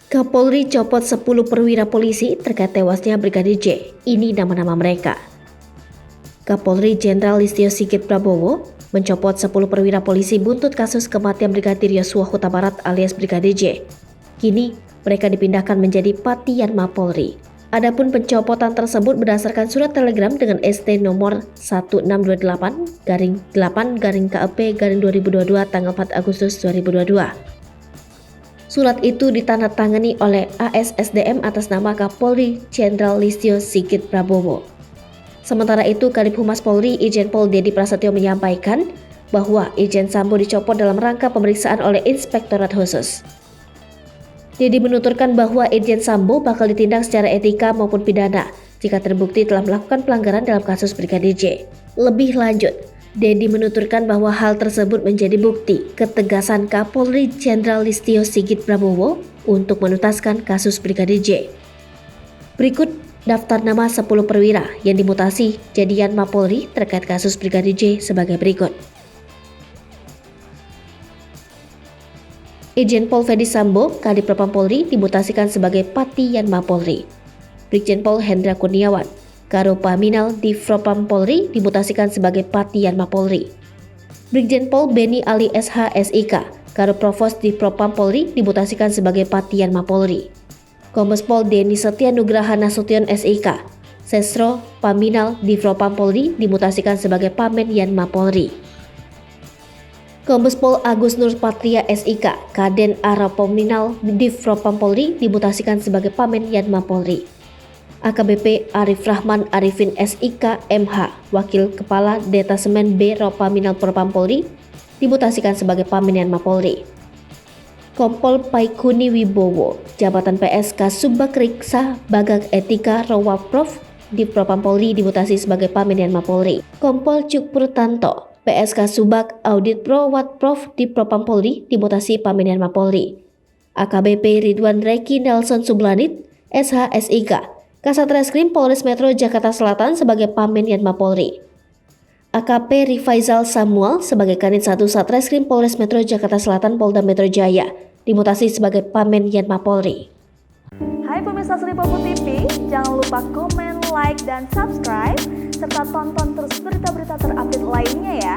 Kapolri copot 10 perwira polisi terkait tewasnya Brigadir J. Ini nama-nama mereka. Kapolri Jenderal Listio Sigit Prabowo mencopot 10 perwira polisi buntut kasus kematian Brigadir Yosua Huta Barat alias Brigadir J. Kini mereka dipindahkan menjadi Pati Yanma Polri. Adapun pencopotan tersebut berdasarkan surat telegram dengan ST nomor 1628-8-KEP-2022 tanggal 4 Agustus 2022. Surat itu ditandatangani oleh ASSDM atas nama Kapolri Jenderal Listio Sigit Prabowo. Sementara itu, Kadif Humas Polri Irjen Pol Dedi Prasetyo menyampaikan bahwa Irjen Sambo dicopot dalam rangka pemeriksaan oleh Inspektorat Khusus. Dedi menuturkan bahwa Irjen Sambo bakal ditindak secara etika maupun pidana jika terbukti telah melakukan pelanggaran dalam kasus Brigadir J. Lebih lanjut, Dedi menuturkan bahwa hal tersebut menjadi bukti ketegasan Kapolri Jenderal Listio Sigit Prabowo untuk menuntaskan kasus Brigadir J. Berikut daftar nama 10 perwira yang dimutasi jadi Yanma Polri terkait kasus Brigadir J sebagai berikut. Irjen Pol Fedy Sambo, Kadif Propam Polri dimutasikan sebagai Pati Yanma Polri. Brigjen Pol Hendra Kurniawan, Karo Paminal di Propam Polri dimutasikan sebagai Pati Yanma Polri. Brigjen Pol Beni Ali SH SIK, Karo Provos di Propam Polri dimutasikan sebagai Pati Yanma Polri. Kombes Pol Denny Setia Nugraha Nasution SIK, Sesro Paminal di Propam Polri dimutasikan sebagai Pamen Yanma Polri. Kombes Pol Agus Nur Patria SIK, Kaden Arapominal di Propam Polri dimutasikan sebagai Pamen Yanma Polri. AKBP Arif Rahman Arifin SIK MH, Wakil Kepala Detasemen B Ropaminal Propam Polri dimutasikan sebagai Pamen Yanma Polri. Kompol Paikuni Wibowo, Jabatan PSK Subbakriksa Bagak Etika Rowaprov di Propam Polri dimutasi sebagai Pamen Yanma Polri. Kompol Cuk Purtanto, PSK Subak Audit Pro Watprov di Propam Polri dimutasi Pamen Yanma Polri. AKBP Ridwan Reki Nelson Sublanit SH SIK, Kasat Reskrim Polres Metro Jakarta Selatan sebagai Pamen Yanma Polri. AKP Rifaizal Samuel sebagai Kanit 1 Satreskrim Polres Metro Jakarta Selatan Polda Metro Jaya dimutasi sebagai Pamen Yanma Polri. Hai pemirsa Sri Popo TV, jangan lupa komen, like, dan subscribe serta tonton terus berita-berita terupdate lainnya ya.